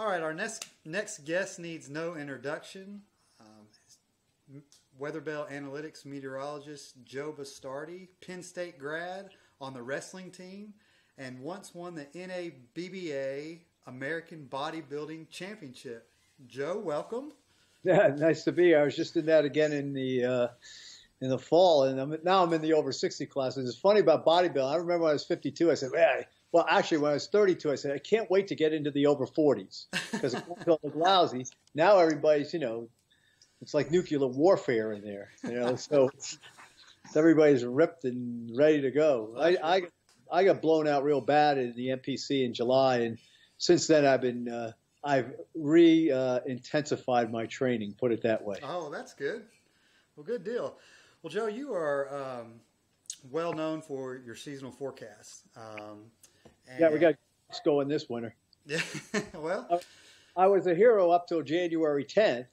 All right, our next guest needs no introduction. Weatherbell Analytics meteorologist Joe Bastardi, Penn State grad on the wrestling team, and once won the NABBA American Bodybuilding Championship. Joe, welcome. Yeah, nice to be here. I was just in that again in the fall, and now I'm in the over 60 classes. It's funny about bodybuilding. I remember when I was 52, I said, well, actually, when I was 32, I said, I can't wait to get into the over 40s because it won't look lousy. Now everybody's, it's like nuclear warfare in there, so everybody's ripped and ready to go. I got blown out real bad in the MPC in July, and since then I've intensified my training, put it that way. Oh, that's good. Well, good deal. Well, Joe, you are well known for your seasonal forecasts. Yeah, we got going this winter. Yeah, well, I was a hero up till January 10th,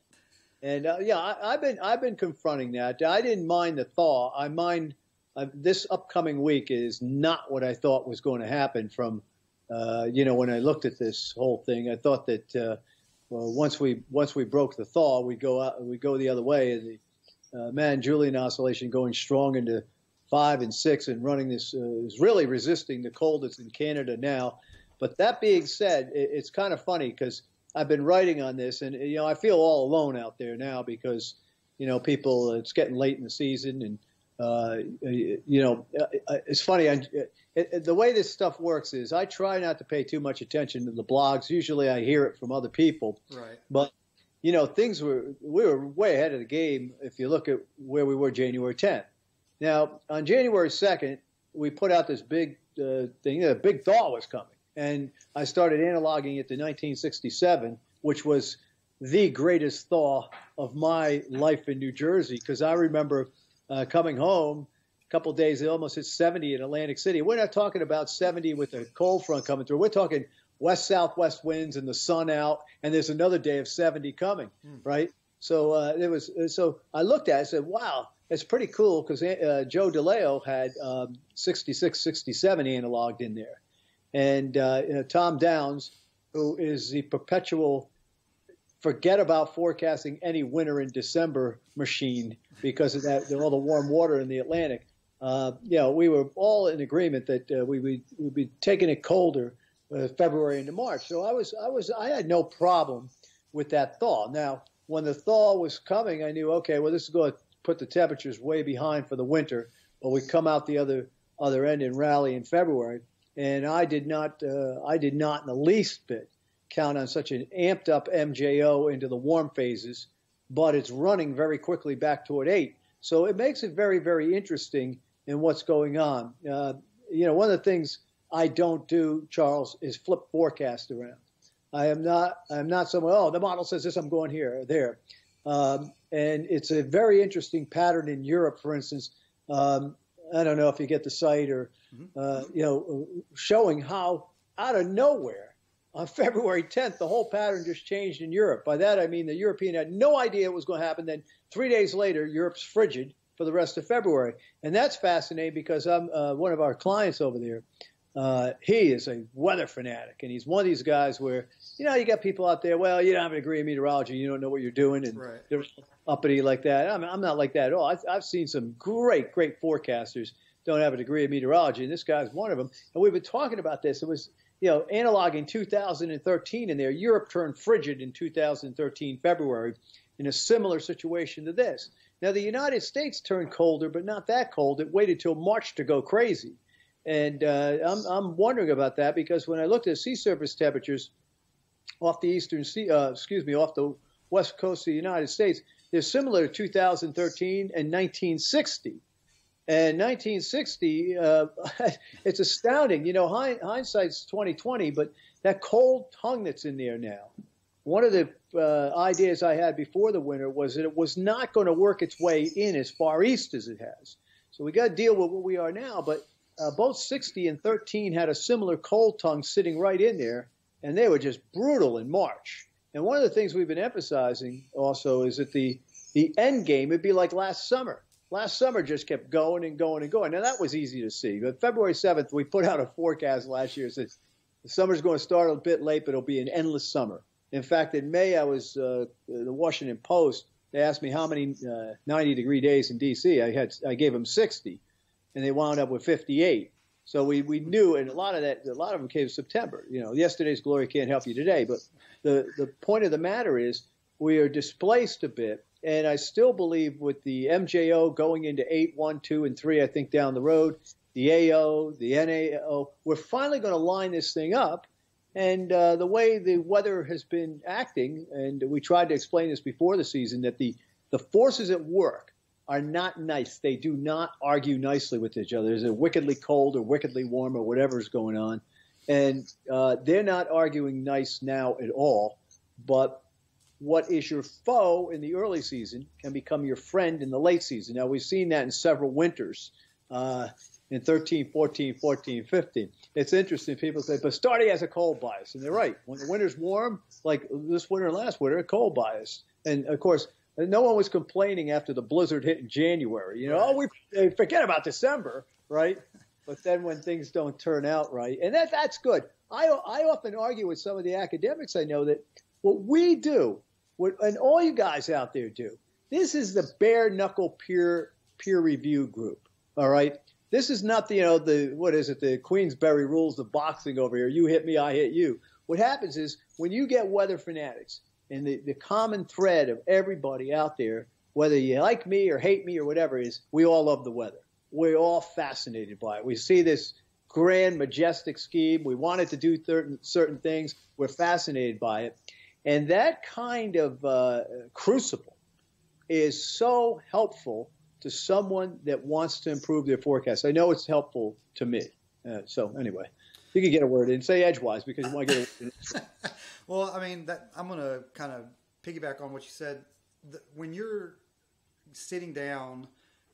and I've been confronting that. I didn't mind the thaw. I mind this upcoming week is not what I thought was going to happen. From when I looked at this whole thing, I thought that once we broke the thaw, we go the other way, and the Julian oscillation going strong into 5 and 6 and running this is really resisting the cold that's in Canada now. But that being said, it's kind of funny because I've been writing on this, and I feel all alone out there now because people, it's getting late in the season, and it's funny. The way this stuff works is I try not to pay too much attention to the blogs. Usually I hear it from other people, right? But we were way ahead of the game if you look at where we were January 10th. Now, on January 2nd, we put out this big thing. A big thaw was coming. And I started analoging it to 1967, which was the greatest thaw of my life in New Jersey, because I remember coming home a couple of days, it almost hit 70 in Atlantic City. We're not talking about 70 with a cold front coming through. We're talking west-southwest winds and the sun out, and there's another day of 70 coming, right? So So I looked at it and said, wow. It's pretty cool because Joe DeLeo had 66, 67 analogued in there. And Tom Downs, who is the perpetual forget about forecasting any winter in December machine because of that, all the warm water in the Atlantic. We were all in agreement that we would be taking it colder February into March. So I had no problem with that thaw. Now, when the thaw was coming, I knew, okay, well, this is going to put the temperatures way behind for the winter, but we come out the other end and rally in February. And I did not in the least bit count on such an amped up MJO into the warm phases, but it's running very quickly back toward 8. So it makes it very, very interesting in what's going on. One of the things I don't do, Charles, is flip forecast around. I am not someone, the model says this, I'm going here or there. And it's a very interesting pattern in Europe, for instance. I don't know if you get the site or, showing how out of nowhere on February 10th, the whole pattern just changed in Europe. By that, I mean the European had no idea what was going to happen. Then 3 days later, Europe's frigid for the rest of February. And that's fascinating because I'm one of our clients over there. He is a weather fanatic, and he's one of these guys where, you got people out there, well, you don't have a degree in meteorology, you don't know what you're doing, and right. They're uppity like that. I'm not like that at all. I've seen some great forecasters don't have a degree in meteorology, and this guy's one of them. And we've been talking about this. It was, analoging 2013 in there. Europe turned frigid in 2013 February in a similar situation to this. Now, the United States turned colder, but not that cold. It waited till March to go crazy. And I'm wondering about that because when I looked at sea surface temperatures off the off the west coast of the United States, they're similar to 2013 and 1960. And 1960, it's astounding. Hindsight's 20/20, but that cold tongue that's in there now. One of the ideas I had before the winter was that it was not going to work its way in as far east as it has. So we got to deal with what we are now, but both 60 and 13 had a similar cold tongue sitting right in there, and they were just brutal in March. And one of the things we've been emphasizing also is that the end game would be like last summer. Last summer just kept going and going and going. Now, that was easy to see. But February 7th, we put out a forecast last year that said the summer's going to start a bit late, but it'll be an endless summer. In fact, in May, I was the Washington Post. They asked me how many 90-degree days in D.C. I gave them 60, and they wound up with 58. So we knew, and a lot of them came in September. Yesterday's glory can't help you today. But the point of the matter is we are displaced a bit, and I still believe with the MJO going into 8, 1, 2, and 3, I think down the road, the AO, the NAO, we're finally going to line this thing up. And the way the weather has been acting, and we tried to explain this before the season, that the forces at work are not nice. They do not argue nicely with each other. There's a wickedly cold or wickedly warm or whatever's going on. And they're not arguing nice now at all. But what is your foe in the early season can become your friend in the late season. Now, we've seen that in several winters. In 13, 14, 14, 15. It's interesting. People say, Bastardi has a cold bias. And they're right. When the winter's warm, like this winter and last winter, a cold bias. And, of course, no one was complaining after the blizzard hit in January. We forget about December, right? But then when things don't turn out right, and that's good. I often argue with some of the academics I know that what we do, and all you guys out there do, this is the bare-knuckle peer review group, all right? This is not the Queensberry rules of boxing over here. You hit me, I hit you. What happens is when you get weather fanatics, and the common thread of everybody out there, whether you like me or hate me or whatever it is, we all love the weather. We're all fascinated by it. We see this grand, majestic scheme. We want it to do certain things. We're fascinated by it. And that kind of crucible is so helpful to someone that wants to improve their forecast. I know it's helpful to me. So anyway, you can get a word in. Say edgewise because you want to get a word in. Well, I mean, I'm going to kind of piggyback on what you said. When you're sitting down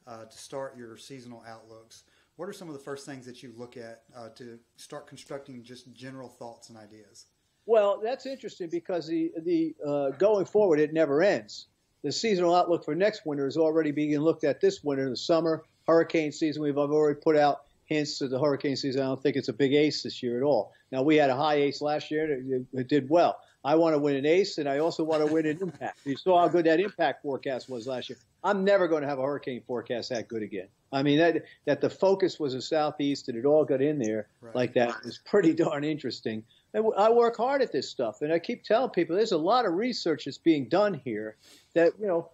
to start your seasonal outlooks, what are some of the first things that you look at to start constructing just general thoughts and ideas? Well, that's interesting because the going forward, it never ends. The seasonal outlook for next winter is already being looked at this winter, the summer, hurricane season. We've already put out hints to the hurricane season. I don't think it's a big ace this year at all. Now, we had a high ace last year. It did well. I want to win an ace, and I also want to win an impact. You saw how good that impact forecast was last year. I'm never going to have a hurricane forecast that good again. I mean, that the focus was the southeast, and it all got in there like that. It was pretty darn interesting. And I work hard at this stuff, and I keep telling people there's a lot of research that's being done here that,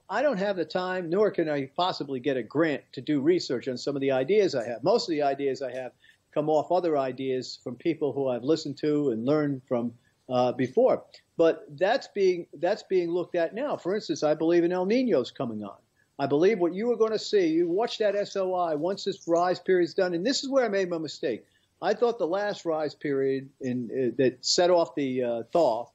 I don't have the time, nor can I possibly get a grant to do research on some of the ideas I have. Most of the ideas I have come off other ideas from people who I've listened to and learned from before. But that's being looked at now. For instance, I believe an El Nino's coming on. I believe what you are going to see, you watch that SOI once this rise period is done, and this is where I made my mistake. I thought the last rise period that set off the thaw,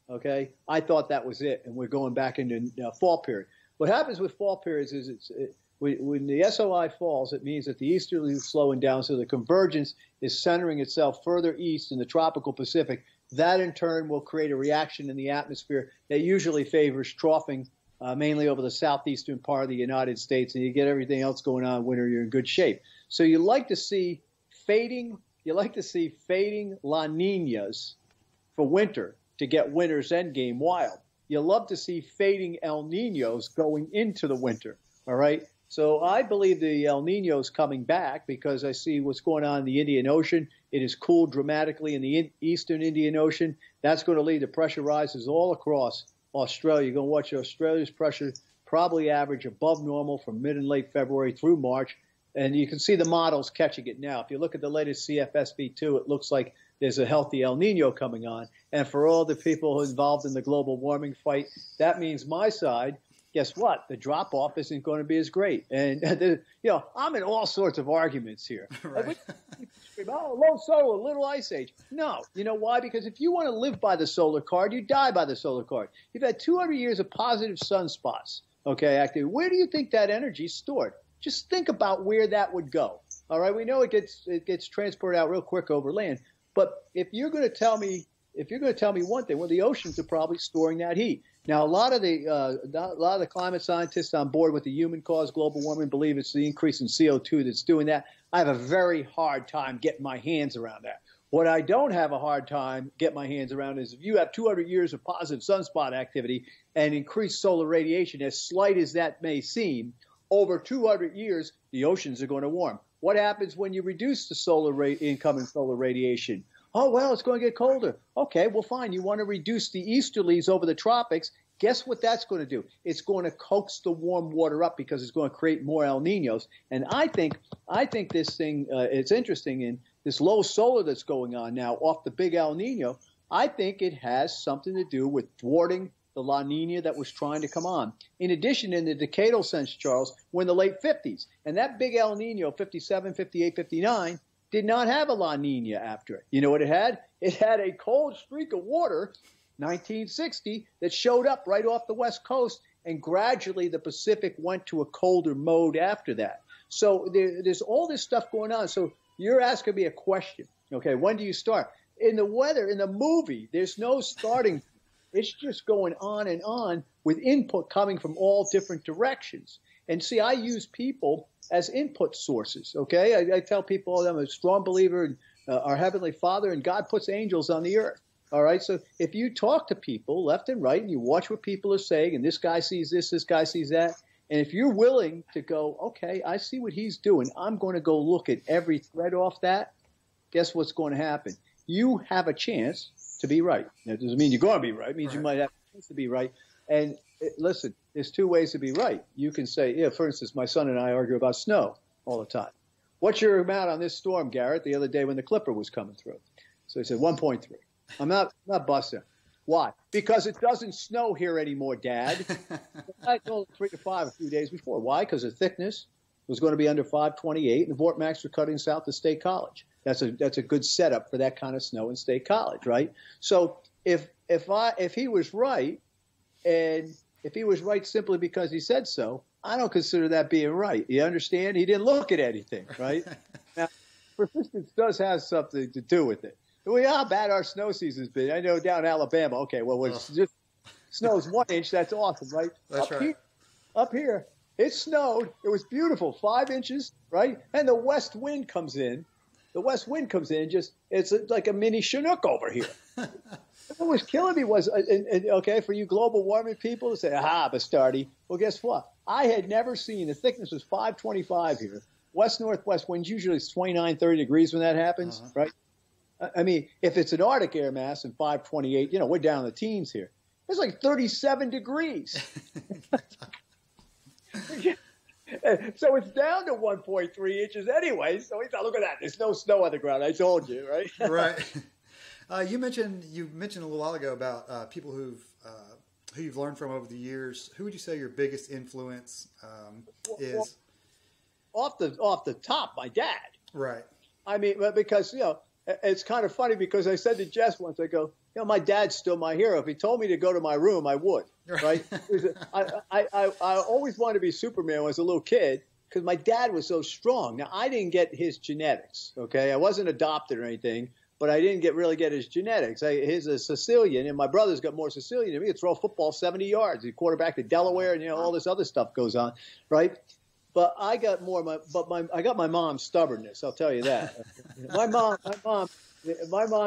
okay, I thought that was it, and we're going back into fall period. What happens with fall periods is when the SOI falls, it means that the easterly is slowing down, so the convergence is centering itself further east in the tropical Pacific. That, in turn, will create a reaction in the atmosphere that usually favors troughing mainly over the southeastern part of the United States, and you get everything else going on in winter, you're in good shape. So you like to see fading La Niñas for winter to get winter's endgame wild. You love to see fading El Niños going into the winter, all right? So I believe the El Niño's coming back because I see what's going on in the Indian Ocean. It has cooled dramatically in the eastern Indian Ocean. That's going to lead to pressure rises all across Australia. You're going to watch Australia's pressure probably average above normal from mid and late February through March. And you can see the models catching it now. If you look at the latest CFSV2, it looks like there's a healthy El Nino coming on. And for all the people involved in the global warming fight, that means my side, guess what? The drop-off isn't going to be as great. And, I'm in all sorts of arguments here. Right. Low solar, little ice age. No. You know why? Because if you want to live by the solar card, you die by the solar card. You've had 200 years of positive sunspots, okay, active. Where do you think that energy is stored? Just think about where that would go. All right, we know it gets transported out real quick over land. But if you're going to tell me one thing, well, the oceans are probably storing that heat. Now, a lot of the climate scientists on board with the human-caused global warming believe it's the increase in CO2 that's doing that. I have a very hard time getting my hands around that. What I don't have a hard time get my hands around is if you have 200 years of positive sunspot activity and increased solar radiation, as slight as that may seem, over 200 years, the oceans are going to warm. What happens when you reduce the incoming solar radiation? Oh, well, it's going to get colder. Okay, well, fine. You want to reduce the easterlies over the tropics. Guess what that's going to do? It's going to coax the warm water up because it's going to create more El Niños. And I think this thing, it's interesting in this low solar that's going on now off the big El Niño. I think it has something to do with thwarting the La Nina that was trying to come on. In addition, in the decadal sense, Charles, we're in the late 50s. And that big El Nino, 57, 58, 59, did not have a La Nina after it. You know what it had? It had a cold streak of water, 1960, that showed up right off the West Coast, and gradually the Pacific went to a colder mode after that. So there's all this stuff going on. So you're asking me a question. Okay, when do you start? In the weather, in the movie, there's no starting. It's just going on with input coming from all different directions. And see, I use people as input sources, okay? I tell people I'm a strong believer in our Heavenly Father, and God puts angels on the earth, all right? So if you talk to people left and right and you watch what people are saying, and this guy sees this guy sees that, and if you're willing to go, okay, I see what he's doing, I'm going to go look at every thread off that, guess what's going to happen? You have a chance to be right. That doesn't mean you're going to be right. It means you might have a chance to be right. And listen, there's two ways to be right. You can say, yeah, for instance, my son and I argue about snow all the time. What's your amount on this storm, Garrett, the other day when the Clipper was coming through? So he said 1.3. I'm not busting. Why? Because it doesn't snow here anymore, Dad. I told him 3 to 5 a few days before. Why? Because the thickness was going to be under 528, and the Vortmax were cutting south to State College. That's a good setup for that kind of snow in State College, right? So if he was right, and if he was right simply because he said so, I don't consider that being right. You understand? He didn't look at anything, right? Now, persistence does have something to do with it. Well, how bad our snow season's been. I know down in Alabama, okay, well, it's just snows 1 inch. That's awesome, right? That's right. Up here, it snowed. It was beautiful, 5 inches, right? And the west wind comes in. The west wind comes in, it's like a mini Chinook over here. What was killing me was, okay, for you global warming people to say, aha, Bastardi. Well, guess what? I had never seen, the thickness was 525 here. West-northwest winds, usually it's 29, 30 degrees when that happens, right? I mean, if it's an Arctic air mass and 528, we're down in the teens here. It's like 37 degrees. So it's down to 1.3 inches anyway. So he thought, look at that. There's no snow on the ground. I told you, right? Right. You mentioned a little while ago about people who you've learned from over the years. Who would you say your biggest influence is? Off the top, my dad. Right. I mean, because it's kind of funny because I said to Jess once, I go, my dad's still my hero. If he told me to go to my room, I would. Right? I always wanted to be Superman when I was a little kid because my dad was so strong. Now, I didn't get his genetics, okay? I wasn't adopted or anything, but I didn't really get his genetics. He's a Sicilian, and my brother's got more Sicilian than me. He could throw a football 70 yards. He quarterback to Delaware, and all this other stuff goes on, right? But I got I got my mom's stubbornness. I'll tell you that. My mom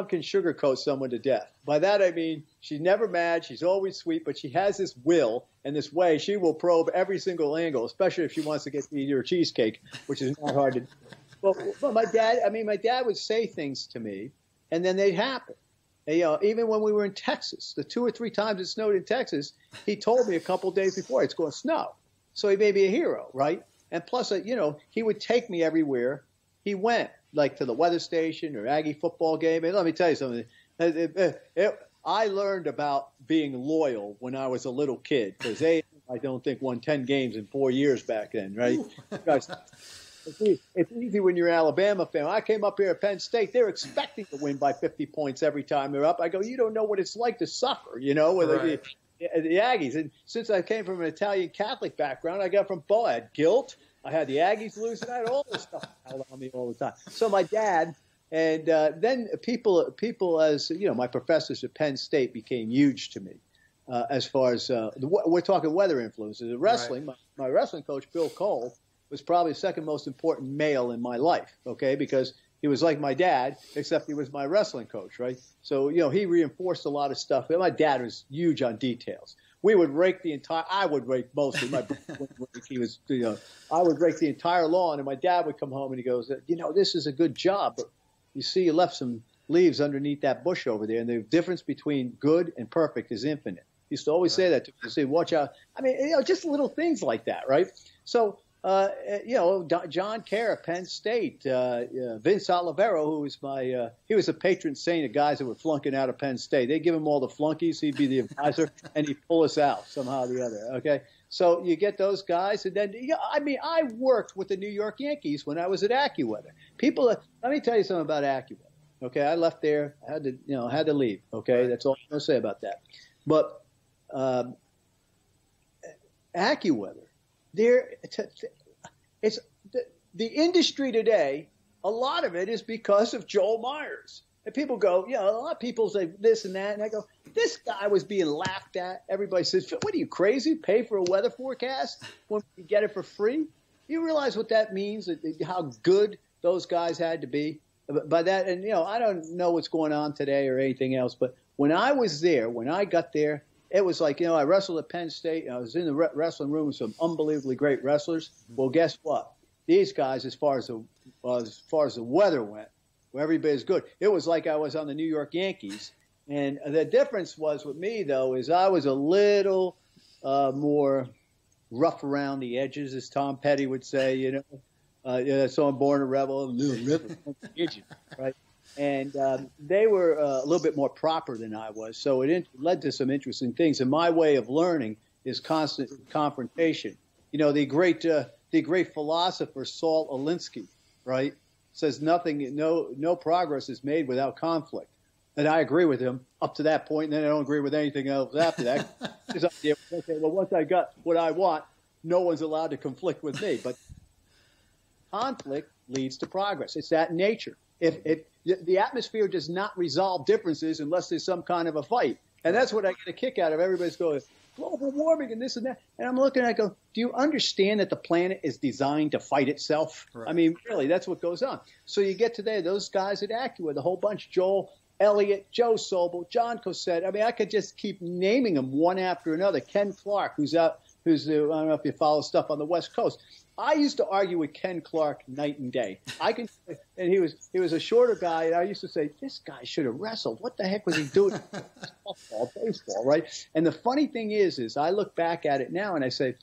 can sugarcoat someone to death. By that I mean she's never mad. She's always sweet, but she has this will and this way. She will probe every single angle, especially if she wants to get to eat her cheesecake, which is not hard to do. But my dad would say things to me, and then they'd happen. And, even when we were in Texas, the 2 or 3 times it snowed in Texas, he told me a couple of days before it's going to snow. So he made me a hero, right? And plus, he would take me everywhere he went, like to the weather station or Aggie football game. And let me tell you something. I learned about being loyal when I was a little kid because I don't think won 10 games in 4 years back then, right? It's easy when you're an Alabama fan. I came up here at Penn State. They're expecting to win by 50 points every time they're up. I go, you don't know what it's like to suffer, with right. the Aggies. And since I came from an Italian Catholic background, I got from both. I had guilt. I had the Aggies lose, and I had all this stuff out on me all the time. So my dad, and then people as, my professors at Penn State became huge to me as far as we're talking weather influences. Wrestling, right. My wrestling coach, Bill Cole, was probably the second most important male in my life, okay, because He was like my dad, except he was my wrestling coach, right? So, he reinforced a lot of stuff. My dad was huge on details. We would rake I would rake mostly. My brother would rake. He was, I would rake the entire lawn, and my dad would come home and he goes, this is a good job, but you see you left some leaves underneath that bush over there, and the difference between good and perfect is infinite. He used to always say that to me. He'd say, watch out. I mean, just little things like that, right? So, John Kerr, Penn State, Vince Olivero, who was he was a patron saint of guys that were flunking out of Penn State. They'd give him all the flunkies. He'd be the advisor, and he'd pull us out somehow or the other, okay? So you get those guys, and then, I worked with the New York Yankees when I was at AccuWeather. Let me tell you something about AccuWeather, okay? I left there. I had to leave, okay? That's all I'm going to say about that. But AccuWeather, it's the industry today. A lot of it is because of Joel Myers. And people go, a lot of people say this and that, and I go, this guy was being laughed at. Everybody says, "What are you, crazy? Pay for a weather forecast when you get it for free?" You realize what that means? How good those guys had to be by that. And I don't know what's going on today or anything else, but when I was there, when I got there, it was like, I wrestled at Penn State, and I was in the wrestling room with some unbelievably great wrestlers. Well, guess what? These guys, as far as the weather went, where everybody's good, it was like I was on the New York Yankees. And the difference was with me, though, is I was a little more rough around the edges, as Tom Petty would say, so I'm born a rebel, right? And they were a little bit more proper than I was. So it led to some interesting things. And my way of learning is constant confrontation. The great philosopher Saul Alinsky, right, says no progress is made without conflict. And I agree with him up to that point, and then I don't agree with anything else after that. Okay, well, once I got what I want, no one's allowed to conflict with me. But conflict leads to progress. It's that nature. If the atmosphere does not resolve differences unless there's some kind of a fight. And that's what I get a kick out of. Everybody's going, global warming and this and that. And I'm looking, I go, do you understand that the planet is designed to fight itself? Right. I mean, really, that's what goes on. So you get today, those guys at AccuWeather, the whole bunch, Joel Elliott, Joe Sobel, John Cosette. I mean, I could just keep naming them one after another. Ken Clark, who's I don't know if you follow stuff on the West Coast. I used to argue with Ken Clark night and day. And he was a shorter guy, and I used to say, this guy should have wrestled. What the heck was he doing? Softball, baseball, right? And the funny thing is I look back at it now and I say,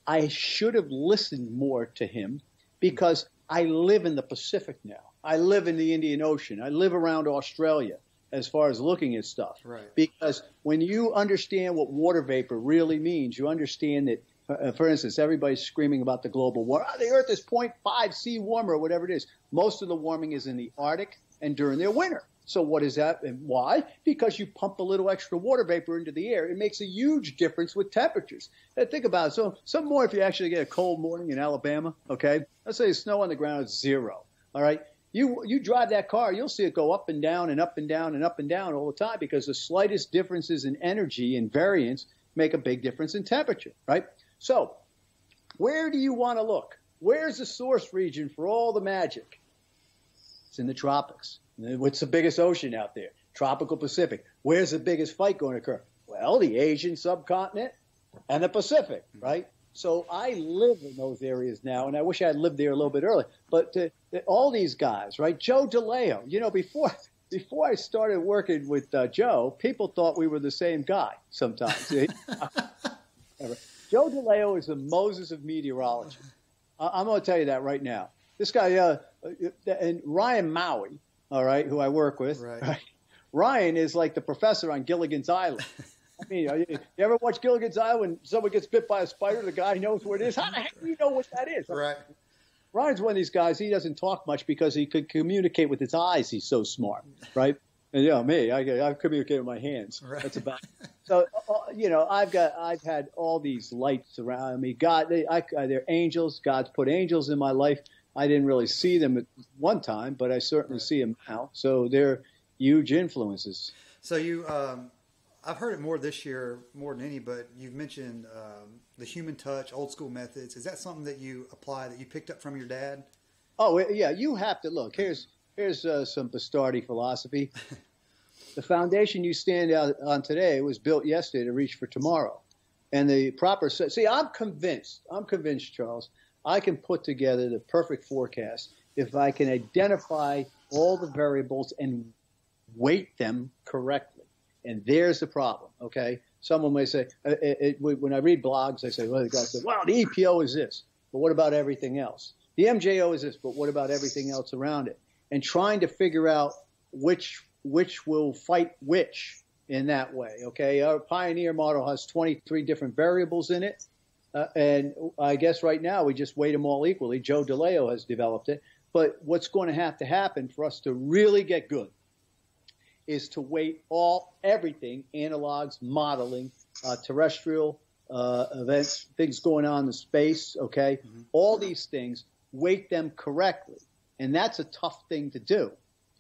I should have listened more to him because I live in the Pacific now. I live in the Indian Ocean. I live around Australia as far as looking at stuff. Right. Because when you understand what water vapor really means, you understand that, for instance, everybody's screaming about the global warming. The Earth is 0.5 C warmer or whatever it is. Most of the warming is in the Arctic and during their winter. So what is that and why? Because you pump a little extra water vapor into the air. It makes a huge difference with temperatures. And think about it. So some more if you actually get a cold morning in Alabama, okay? Let's say snow on the ground is 0, all right? You drive that car, you'll see it go up and down and up and down and up and down all the time because the slightest differences in energy and variance make a big difference in temperature, right? So where do you want to look? Where's the source region for all the magic? It's in the tropics. What's the biggest ocean out there? Tropical Pacific. Where's the biggest fight going to occur? Well, the Asian subcontinent and the Pacific, right? So I live in those areas now, and I wish I had lived there a little bit earlier. But all these guys, right? Joe DeLeo, before I started working with Joe, people thought we were the same guy sometimes. Joe DeLeo is the Moses of meteorology. I'm going to tell you that right now. This guy, and Ryan Maui, all right, who I work with, right? Ryan is like the professor on Gilligan's Island. I mean, you ever watch Gilligan's Island when someone gets bit by a spider, the guy knows where it is? How the heck do you know what that is? Right. Ryan's one of these guys, he doesn't talk much because he could communicate with his eyes. He's so smart, right? And me, I communicate with my hands. Right. That's about it. So, I've had all these lights around me. God, they're angels. God's put angels in my life. I didn't really see them at one time, but I certainly see them now. So they're huge influences. So I've heard it more this year, more than any, but you've mentioned the human touch, old school methods. Is that something that you apply, that you picked up from your dad? Oh, yeah, you have to look. Here's Here's some Bastardi philosophy. The foundation you stand out on today was built yesterday to reach for tomorrow. And the proper, see, I'm convinced, Charles, I can put together the perfect forecast if I can identify all the variables and weight them correctly. And there's the problem, okay? Someone may say, when I read blogs, I say, well, the guy said, well, the EPO is this, but what about everything else? The MJO is this, but what about everything else around it? And trying to figure out which will fight which in that way, okay? Our Pioneer model has 23 different variables in it, and I guess right now we just weight them all equally. Joe DeLeo has developed it. But what's going to have to happen for us to really get good is to weight everything, analogs, modeling, terrestrial events, things going on in space, okay? Mm-hmm. All these things, weight them correctly. And that's a tough thing to do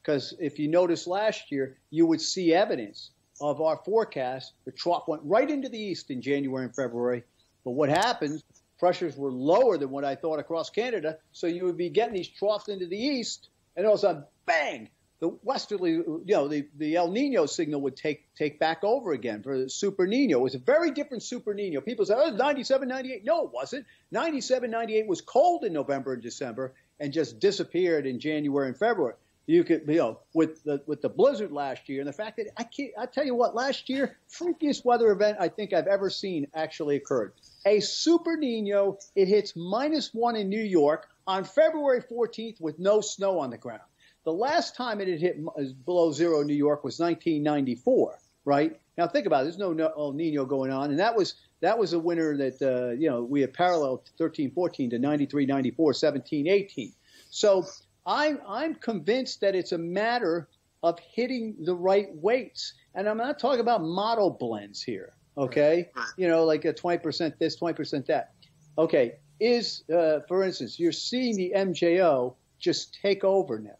because if you notice last year, you would see evidence of our forecast. The trough went right into the east in January and February. But what happens, pressures were lower than what I thought across Canada, so you would be getting these troughs into the east, and all of a sudden, bang, the westerly, the El Nino signal would take back over again for the Super Nino. It was a very different Super Nino. People say, oh, 97, 98. No, it wasn't. 97, 98 was cold in November and December and just disappeared in January and February. You could, with the blizzard last year and the fact that I tell you what, last year, freakiest weather event I think I've ever seen actually occurred. A Super Nino, it hits -1 in New York on February 14th with no snow on the ground. The last time it had hit below zero in New York was 1994, right? Now think about it. There's no El Nino going on, and that was a winter that we had paralleled 13, 14 to 93, 94, 17, 18. So I'm convinced that it's a matter of hitting the right weights, and I'm not talking about model blends here. Okay, like a 20% this, 20% that. Okay, for instance, you're seeing the MJO just take over now,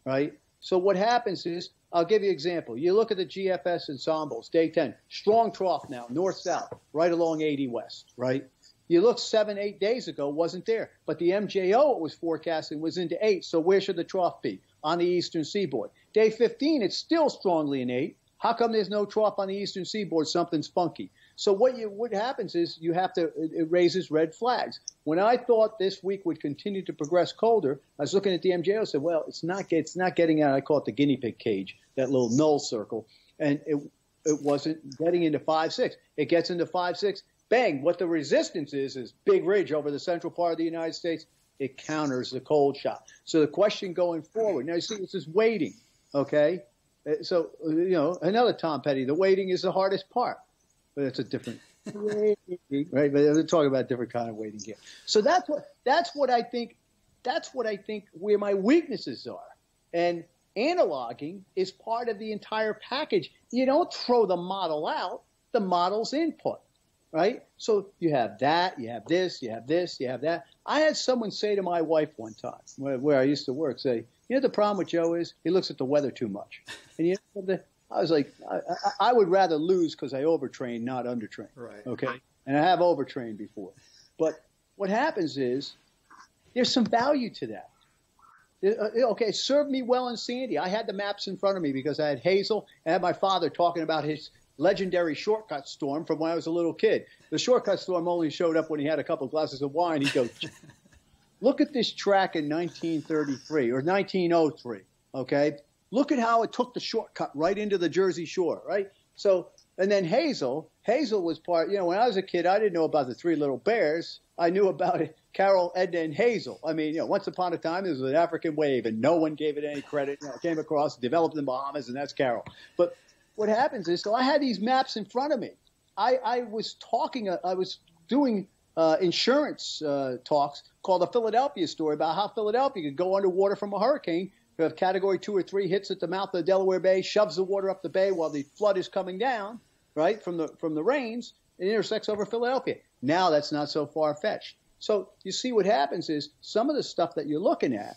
right? So what happens is, I'll give you an example. You look at the GFS ensembles, day 10, strong trough now, north-south, right along 80 west, right? You look 7-8 days ago, wasn't there. But the MJO it was forecasting was into 8, so where should the trough be? On the eastern seaboard. Day 15, it's still strongly in 8. How come there's no trough on the eastern seaboard? Something's funky. So what happens is it raises red flags. When I thought this week would continue to progress colder, I was looking at the MJO and said, well, it's not getting out. I call it the guinea pig cage, that little null circle. And it wasn't getting into 5-6. It gets into 5-6. Bang. What the resistance is Big Ridge over the central part of the United States. It counters the cold shot. So the question going forward, now you see this is weighting, okay? So, another Tom Petty, the weighting is the hardest part, but it's a different weighting, right? But they're talking about a different kind of weighting here. So that's what I think where my weaknesses are. And analoging is part of the entire package. You don't throw the model out, the model's input, right? So you have that, you have this, you have this, you have that. I had someone say to my wife one time, where I used to work, say, the problem with Joe is he looks at the weather too much. And I was like, I would rather lose because I overtrain, not undertrain. Right. Okay. And I have overtrained before. But what happens is there's some value to that. Okay, it served me well in Sandy. I had the maps in front of me because I had Hazel and I had my father talking about his legendary shortcut storm from when I was a little kid. The shortcut storm only showed up when he had a couple of glasses of wine. He'd go, look at this track in 1933 or 1903, okay? Look at how it took the shortcut right into the Jersey Shore, right? So, and then Hazel was part, when I was a kid, I didn't know about the Three Little Bears. I knew about it, Carol, Edna, and Hazel. I mean, once upon a time, there was an African wave, and no one gave it any credit. Came across, developed in the Bahamas, and that's Carol. But what happens is, so I had these maps in front of me. I was doing insurance talks called the Philadelphia story about how Philadelphia could go underwater from a hurricane. If Category 2 or 3 hits at the mouth of the Delaware Bay, shoves the water up the bay while the flood is coming down, right, from the rains, it intersects over Philadelphia. Now that's not so far-fetched. So you see what happens is some of the stuff that you're looking at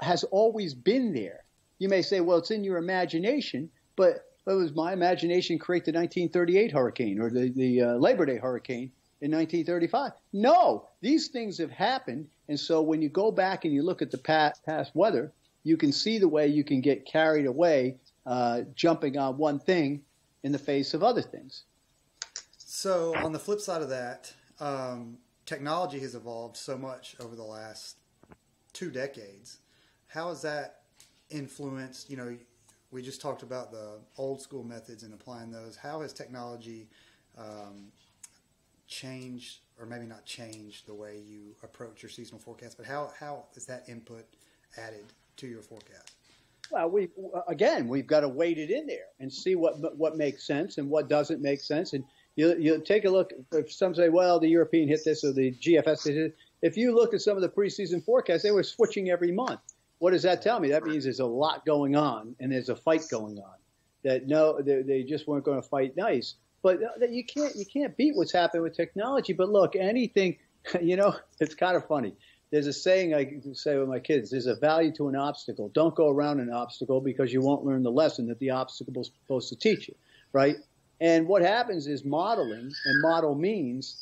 has always been there. You may say, well, it's in your imagination, but it was my imagination create the 1938 hurricane or the Labor Day hurricane in 1935. No, these things have happened. And so when you go back and you look at the past weather, you can see the way you can get carried away jumping on one thing in the face of other things. So on the flip side of that, technology has evolved so much over the last 2 decades. How has that influenced, we just talked about the old school methods and applying those. How has technology changed, or maybe not changed, the way you approach your seasonal forecast, but how is that input added to your forecast? Well, we've got to weight it in there and see what makes sense and what doesn't make sense. And you take a look. If some say, well, the European hit this or the GFS hit it. If you look at some of the preseason forecasts, they were switching every month. What does that tell me? That means there's a lot going on and there's a fight going on. That they just weren't going to fight nice. But you can't beat what's happening with technology. But look, anything, it's kind of funny. There's a saying I say with my kids: there's a value to an obstacle. Don't go around an obstacle because you won't learn the lesson that the obstacle is supposed to teach you, right? And what happens is modeling, and model means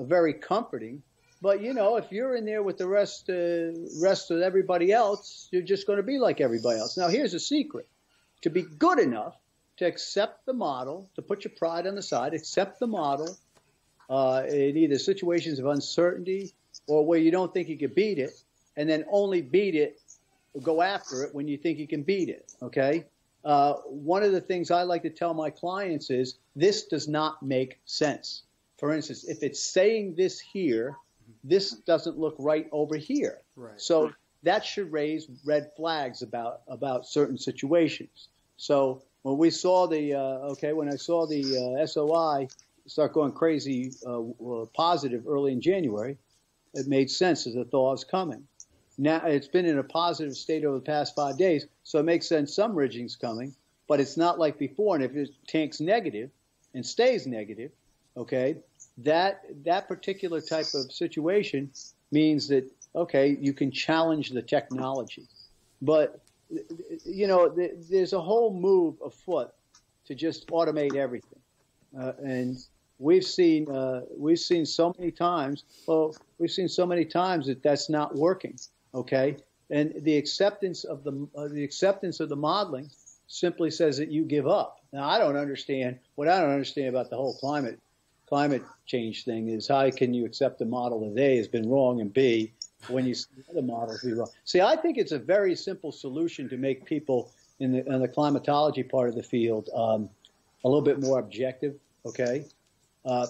very comforting. But, if you're in there with the rest of everybody else, you're just going to be like everybody else. Now, here's a secret. To be good enough to accept the model, to put your pride on the side, accept the model in either situations of uncertainty or where you don't think you can beat it, and then only beat it, or go after it when you think you can beat it, okay? One of the things I like to tell my clients is this does not make sense. For instance, if it's saying this here, this doesn't look right over here. Right. So that should raise red flags about certain situations. So when we saw when I saw the SOI start going crazy positive early in January, it made sense as the thaw is coming. Now it's been in a positive state over the past 5 days, so it makes sense some ridging's coming, but it's not like before. And if it tanks negative and stays negative, okay, that particular type of situation means that, okay, you can challenge the technology. But, there's a whole move afoot to just automate everything. And we've seen so many times that that's not working. Okay. And the acceptance of the modeling simply says that you give up. Now, what I don't understand about the whole climate change thing is how can you accept the model that A has been wrong and B, when you see other models be wrong? See, I think it's a very simple solution to make people in the climatology part of the field a little bit more objective, okay?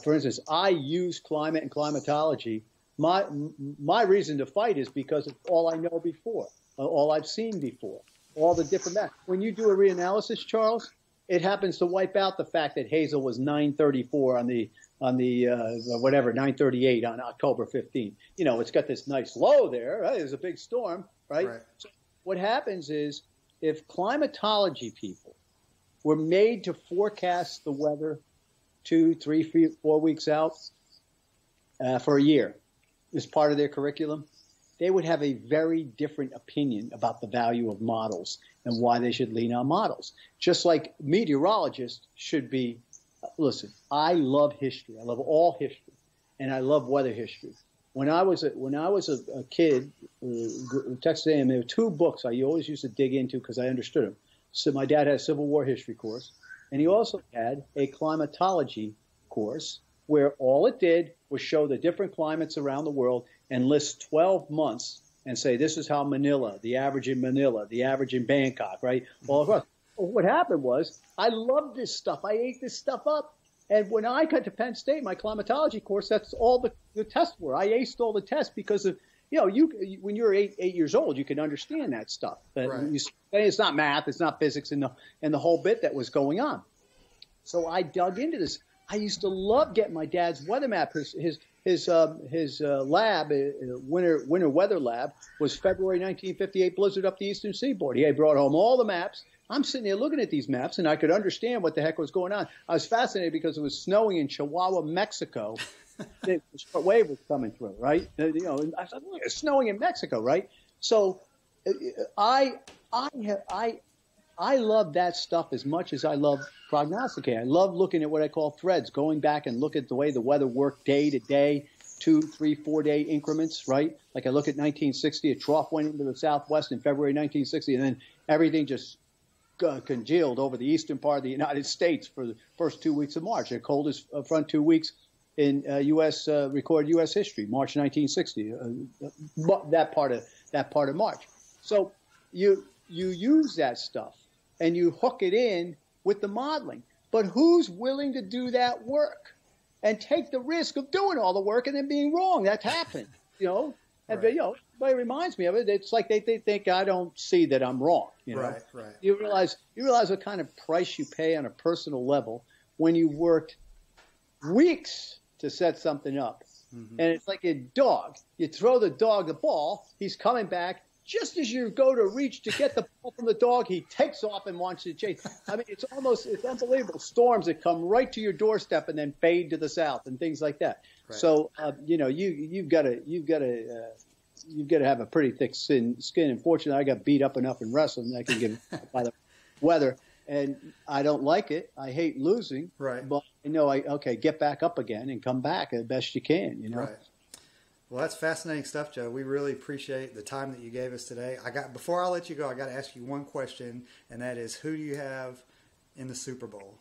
For instance, I use climate and climatology. My reason to fight is because of all I know before, all I've seen before, all the different math. When you do a reanalysis, Charles, it happens to wipe out the fact that Hazel was 934 on the 938 on October 15th. It's got this nice low there. Right? There's a big storm, right? So what happens is if climatology people were made to forecast the weather 2, 3, 4 weeks out for a year as part of their curriculum, they would have a very different opinion about the value of models and why they should lean on models. Just like meteorologists should be. Listen, I love history. I love all history, and I love weather history. When I was a kid, Texas A&M, there were 2 books I always used to dig into because I understood them. So my dad had a Civil War history course, and he also had a climatology course where all it did was show the different climates around the world and list 12 months and say this is how Manila, the average in Manila, the average in Bangkok, right? All across. What happened was I loved this stuff. I ate this stuff up. And when I got to Penn State, my climatology course, that's all the tests were. I aced all the tests because of, when you're eight years old, you can understand that stuff. Right. It's not math, it's not physics, and the whole bit that was going on. So I dug into this. I used to love getting my dad's weather map. His lab, winter weather lab, was February 1958 blizzard up the eastern seaboard. He brought home all the maps. I'm sitting there looking at these maps, and I could understand what the heck was going on. I was fascinated because it was snowing in Chihuahua, Mexico. The short wave was coming through, right? And I said, look, it's snowing in Mexico, right? So I love that stuff as much as I love prognosticating. I love looking at what I call threads, going back and look at the way the weather worked day to day, 2, 3, 4-day increments, right? Like I look at 1960, a trough went into the Southwest in February 1960, and then everything just congealed over the eastern part of the United States for the first 2 weeks of March. The coldest front 2 weeks in recorded U.S. history, March 1960. That part of March. So you use that stuff and you hook it in with the modeling. But who's willing to do that work and take the risk of doing all the work and then being wrong? That's happened, And, Right. But it reminds me of it. It's like they think I don't see that I'm wrong. Right. You realize what kind of price you pay on a personal level when you worked weeks to set something up. Mm-hmm. And it's like a dog. You throw the dog the ball, he's coming back. Just as you go to reach to get the ball from the dog, he takes off and wants to chase. I mean, it's unbelievable. Storms that come right to your doorstep and then fade to the south and things like that. Right. So, you've got to have a pretty thick skin. And fortunately, I got beat up enough in wrestling that I can get by the weather. And I don't like it. I hate losing. Right. But get back up again and come back as best you can. Right. Well, that's fascinating stuff, Joe. We really appreciate the time that you gave us today. Before I let you go, I got to ask you one question, and that is, who do you have in the Super Bowl?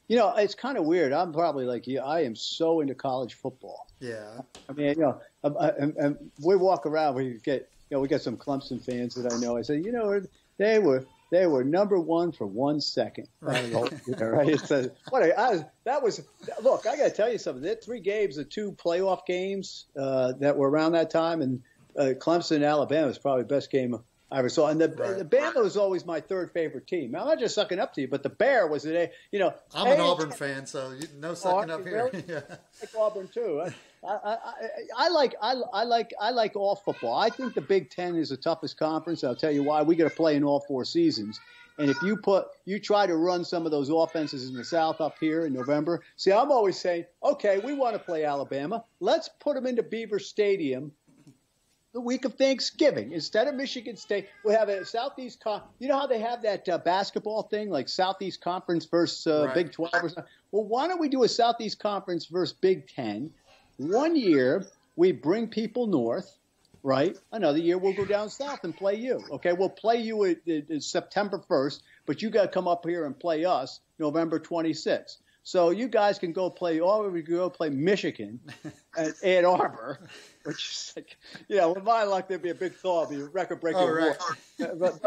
It's kind of weird. I'm probably like you. I am so into college football. Yeah. I mean, and we walk around. We got some Clemson fans that I know. I say, they were number one for 1 second. Right. Right. Look, I got to tell you something. There are 3 games, the 2 playoff games that were around that time, and Clemson and Alabama is probably the best game I ever saw. And the Bama was always my 3rd favorite team. I'm not just sucking up to you, but the Bear was I'm an Auburn fan, so no sucking up here. Really? Yeah. I like Auburn too. I like all football. I think the Big Ten is the toughest conference. I'll tell you why. We got to play in all 4 seasons. And if you try to run some of those offenses in the South up here in November. See, I'm always saying, okay, we want to play Alabama. Let's put them into Beaver Stadium the week of Thanksgiving. Instead of Michigan State, we have a Southeast you know how they have that basketball thing, like Southeast Conference versus Big 12 or something? Well, why don't we do a Southeast Conference versus Big 10? 1 year, we bring people north, right? Another year, we'll go down south and play you. Okay, we'll play you at September 1st, but you got to come up here and play us November 26th. So you guys can go play, we can go play Michigan at Ann Arbor, which is like, with my luck, there'd be a big thaw, it'd be a record-breaking war. But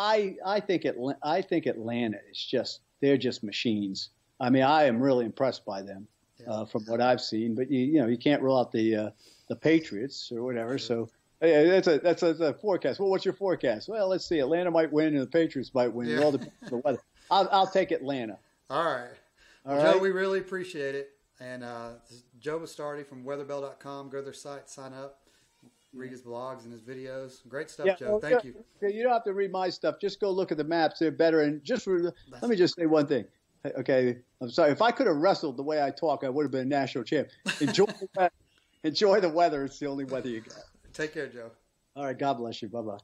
I think Atlanta is they're just machines. I mean, I am really impressed by them from what I've seen. But you can't rule out the Patriots or whatever. Sure. So that's a forecast. Well, what's your forecast? Well, let's see. Atlanta might win and the Patriots might win. It all depends on the weather. I'll take Atlanta. All right. Well, Joe, we really appreciate it. And this is Joe Bastardi from Weatherbell.com. Go to their site, sign up, read his blogs and his videos. Great stuff, Joe. Thank you. You don't have to read my stuff. Just go look at the maps. They're better. And let me just say one thing. Okay, I'm sorry. If I could have wrestled the way I talk, I would have been a national champ. Enjoy the weather. It's the only weather you got. Take care, Joe. All right. God bless you. Bye-bye.